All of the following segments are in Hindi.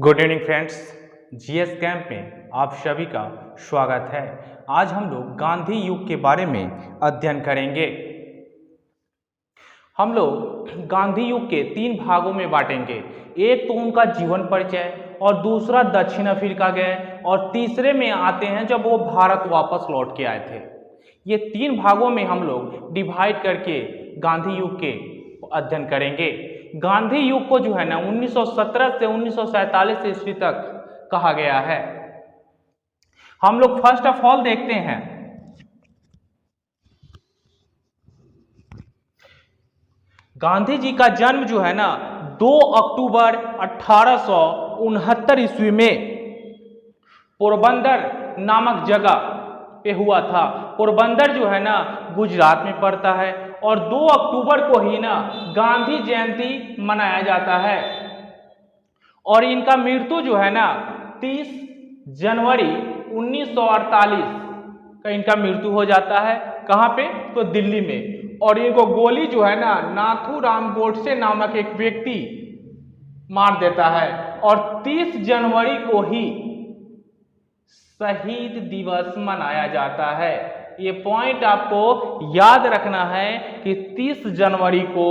Good evening friends, GS camp में आप सभी का स्वागत है। आज हम लोग गांधी युग के बारे में अध्ययन करेंगे। हम लोग गांधी युग के 3 भागों में बांटेंगे। एक तो उनका जीवन परिचय, और दूसरा दक्षिण अफ्रीका गए, और तीसरे में आते हैं जब वो भारत वापस लौट के आए थे। ये 3 भागों में हम लोग डिवाइड करके गांधी युग के अध्ययन करेंगे। गांधी युग को जो है ना 1917 से 1947 ईस्वी तक कहा गया है। हम लोग फर्स्ट ऑफ ऑल देखते हैं गांधी जी का जन्म जो है ना 2 अक्टूबर 1869 ईस्वी में पोरबंदर नामक जगह पे हुआ था। पोरबंदर जो है ना गुजरात में पड़ता है, और 2 अक्टूबर को ही ना गांधी जयंती मनाया जाता है। और इनका मृत्यु जो है ना 30 जनवरी 1948 का इनका मृत्यु हो जाता है। कहाँ पे? तो दिल्ली में। और इनको गोली जो है ना नाथूराम गोडसे नामक एक व्यक्ति मार देता है। और 30 जनवरी को ही शहीद दिवस मनाया जाता है। ये पॉइंट आपको याद रखना है कि 30 जनवरी को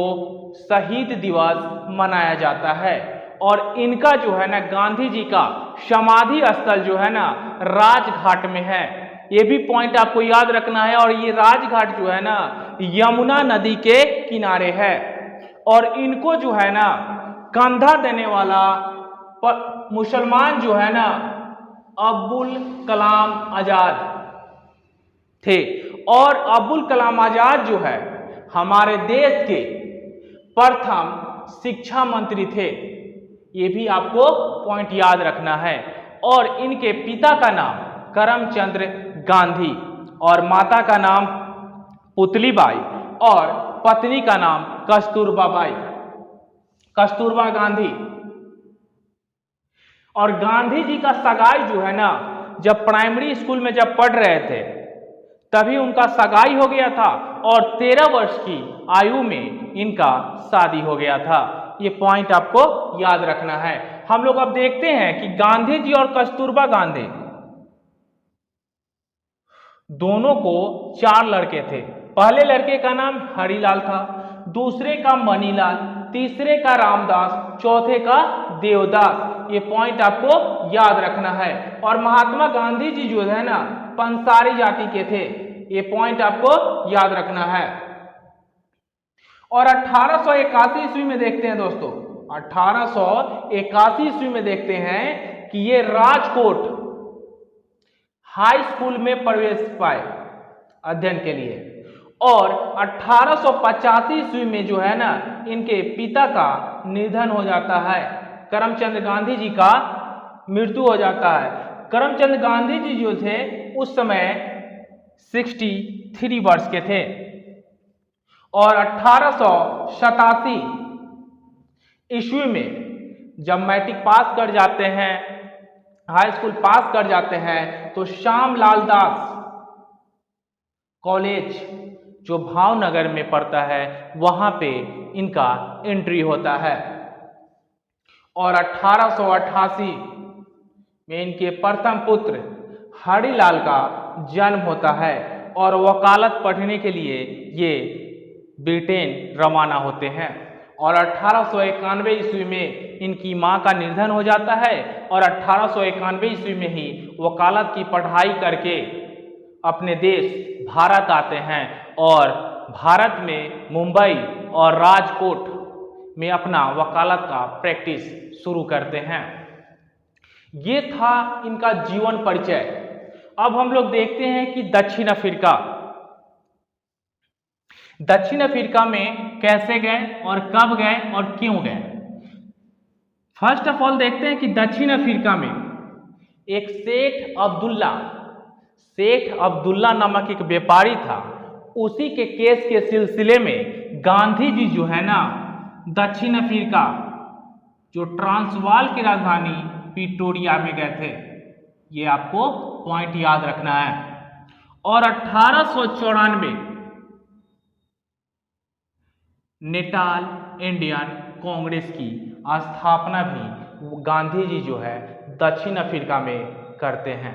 शहीद दिवस मनाया जाता है। और इनका जो है ना गांधी जी का समाधि स्थल जो है ना राजघाट में है। ये भी पॉइंट आपको याद रखना है। और ये राजघाट जो है ना यमुना नदी के किनारे है। और इनको जो है ना कंधा देने वाला मुसलमान जो है ना अब्दुल कलाम आजाद थे। और अब्दुल कलाम आजाद जो है हमारे देश के प्रथम शिक्षा मंत्री थे। ये भी आपको पॉइंट याद रखना है। और इनके पिता का नाम करमचंद गांधी, और माता का नाम पुतलीबाई, और पत्नी का नाम कस्तूरबा गांधी। और गांधी जी का सगाई जो है ना जब प्राइमरी स्कूल में जब पढ़ रहे थे तभी उनका सगाई हो गया था, और 13 वर्ष की आयु में इनका शादी हो गया था। ये पॉइंट आपको याद रखना है। हम लोग अब देखते हैं कि गांधी जी और कस्तूरबा गांधी दोनों को 4 लड़के थे। पहले लड़के का नाम हरिलाल था, दूसरे का मनीलाल, तीसरे का रामदास, चौथे का देवदास। ये पॉइंट आपको याद रखना है। और महात्मा गांधी जी जो है ना पंसारी जाति के थे। ये पॉइंट आपको याद रखना है। और 1881 ईस्वी में देखते हैं दोस्तों, 1881 ईस्वी में देखते हैं कि ये राजकोट हाई स्कूल में प्रवेश पाए अध्ययन के लिए। और 1885 ईस्वी में जो है ना इनके पिता का निधन हो जाता है। करमचंद गांधी जी का मृत्यु हो जाता है। करमचंद गांधी जी जो थे उस समय 63 वर्ष के थे। और 1887 ईस्वी में जब मैट्रिक पास कर जाते हैं, हाई स्कूल पास कर जाते हैं, तो श्यामलाल दास कॉलेज जो भावनगर में पड़ता है वहां पे इनका एंट्री होता है। और 1888 में इनके प्रथम पुत्र हरिलाल का जन्म होता है। और वकालत पढ़ने के लिए ये ब्रिटेन रवाना होते हैं। और 1891 ईस्वी में इनकी मां का निधन हो जाता है। और 1891 ईस्वी में ही वकालत की पढ़ाई करके अपने देश भारत आते हैं, और भारत में मुंबई और राजकोट में अपना वकालत का प्रैक्टिस शुरू करते हैं। ये था इनका जीवन परिचय। अब हम लोग देखते हैं कि दक्षिण अफ्रीका में कैसे गए और कब गए और क्यों गए। फर्स्ट ऑफ ऑल देखते हैं कि दक्षिण अफ्रीका में एक शेख अब्दुल्ला नामक एक व्यापारी था। उसी के केस के सिलसिले में गांधी जी जो है ना दक्षिण अफ्रीका जो ट्रांसवाल की राजधानी प्रिटोरिया में गए थे। ये आपको पॉइंट याद रखना है। और 1894 नेटाल इंडियन कांग्रेस की स्थापना भी गांधी जी जो है दक्षिण अफ्रीका में करते हैं।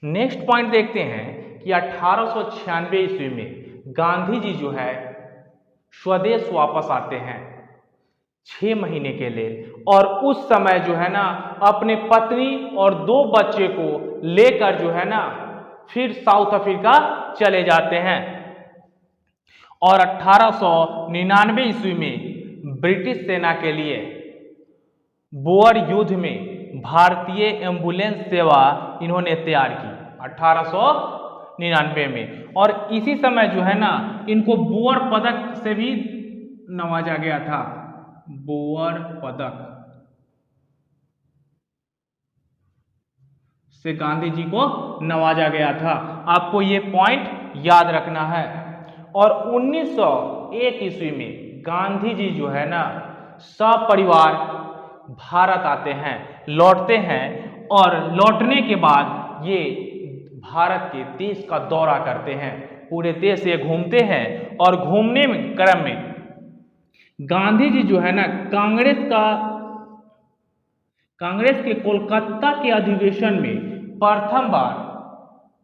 नेक्स्ट पॉइंट देखते हैं कि 1896 ईस्वी में गांधी जी जो है स्वदेश वापस आते हैं 6 महीने के लिए, और उस समय जो है ना अपने पत्नी और 2 बच्चे को लेकर जो है ना फिर साउथ अफ्रीका चले जाते हैं। और 1899 ईस्वी में ब्रिटिश सेना के लिए बोअर युद्ध में भारतीय एम्बुलेंस सेवा इन्होंने तैयार की 1899 में, और इसी समय जो है ना इनको बोअर पदक से भी नवाजा गया था। बोअर पदक से गांधी जी को नवाजा गया था। आपको ये पॉइंट याद रखना है। और 1901 ईस्वी में गांधी जी जो है ना सपरिवार भारत आते हैं, लौटते हैं, और लौटने के बाद ये भारत के देश का दौरा करते हैं, पूरे देश ये घूमते हैं। और घूमने में क्रम में गांधी जी जो है ना कांग्रेस के कोलकाता के अधिवेशन में प्रथम बार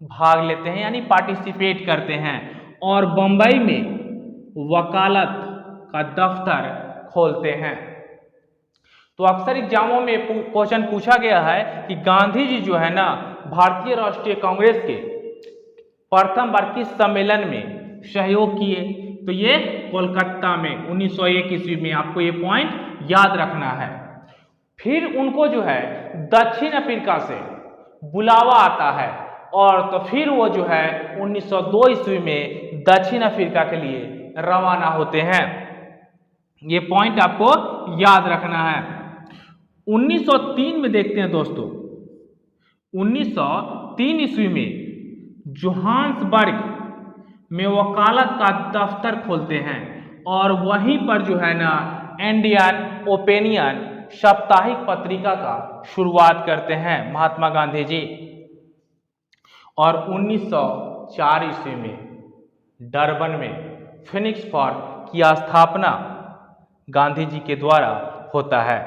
भाग लेते हैं, यानी पार्टिसिपेट करते हैं, और बंबई में वकालत का दफ्तर खोलते हैं। तो अक्सर एग्जामों में क्वेश्चन पूछा गया है कि गांधी जी जो है ना भारतीय राष्ट्रीय कांग्रेस के प्रथम बार किस सम्मेलन में सहयोग किए, तो ये कोलकाता में 1901 ईस्वी में। आपको ये पॉइंट याद रखना है। फिर उनको जो है दक्षिण अफ्रीका से बुलावा आता है, और तो फिर वो जो है 1902 ईस्वी में दक्षिण अफ्रीका के लिए रवाना होते हैं। ये पॉइंट आपको याद रखना है। 1903 में देखते हैं दोस्तों, 1903 ईस्वी में जोहान्सबर्ग में वकालत का दफ्तर खोलते हैं, और वहीं पर जो है ना इंडियन ओपिनियन साप्ताहिक पत्रिका का शुरुआत करते हैं महात्मा गांधी जी। और 1904 ईस्वी में डरबन में फिनिक्स फॉर्म की स्थापना गांधी जी के द्वारा होता है,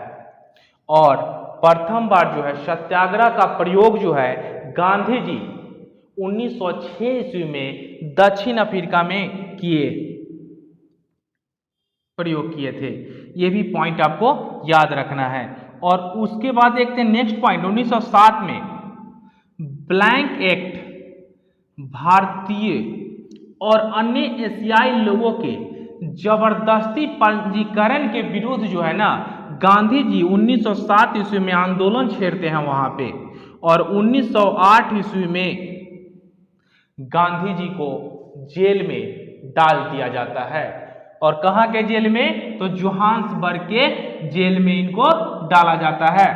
और प्रथम बार जो है सत्याग्रह का प्रयोग जो है गांधी जी 1906 ईस्वी में दक्षिण अफ्रीका में प्रयोग किए थे। ये भी पॉइंट आपको याद रखना है। और उसके बाद देखते हैं नेक्स्ट पॉइंट, 1907 में ब्लैंक एक्ट भारतीय और अन्य एशियाई लोगों के जबरदस्ती पंजीकरण के विरुद्ध जो है ना गांधी जी 1907 ईस्वी में आंदोलन छेड़ते हैं वहां पे, और 1908 ईस्वी में गांधी जी को जेल में डाल दिया जाता है। और कहां के जेल में, तो जोहान्सबर्ग के जेल में इनको डाला जाता है।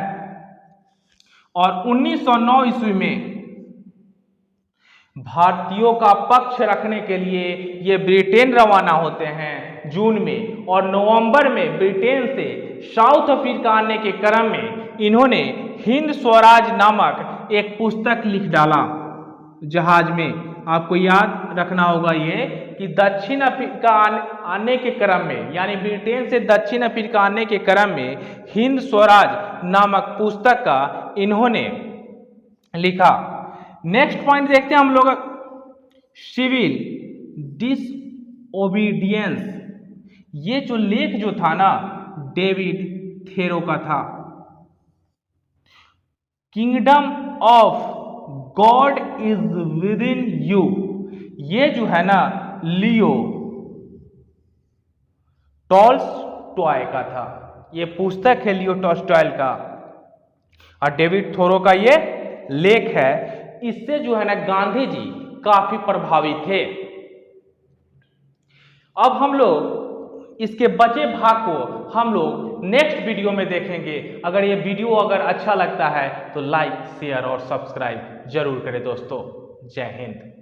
और 1909 ईस्वी में भारतीयों का पक्ष रखने के लिए ये ब्रिटेन रवाना होते हैं जून में, और नवंबर में ब्रिटेन से साउथ अफ्रीका आने के क्रम में इन्होंने हिंद स्वराज नामक एक पुस्तक लिख डाला जहाज में। आपको याद रखना होगा ये कि दक्षिण अफ्रीका आने के क्रम में, यानी ब्रिटेन से दक्षिण अफ्रीका आने के क्रम में हिंद स्वराज नामक पुस्तक का इन्होंने लिखा। नेक्स्ट पॉइंट देखते हैं हम लोग, सिविल डिसओबीडियंस। ये जो लेख जो था ना डेविड थेरो का था। Kingdom of God is with in you, ये जो है ना लियो टॉल्स्टॉय का था। ये पुस्तक है लियो टॉल्स्टॉय का, और डेविड थोरो का ये लेख है। इससे जो है ना गांधी जी काफी प्रभावित थे। अब हम लोग इसके बचे भाग को हम लोग नेक्स्ट वीडियो में देखेंगे। अगर ये वीडियो अगर अच्छा लगता है तो लाइक, शेयर और सब्सक्राइब जरूर करें दोस्तों। जय हिंद।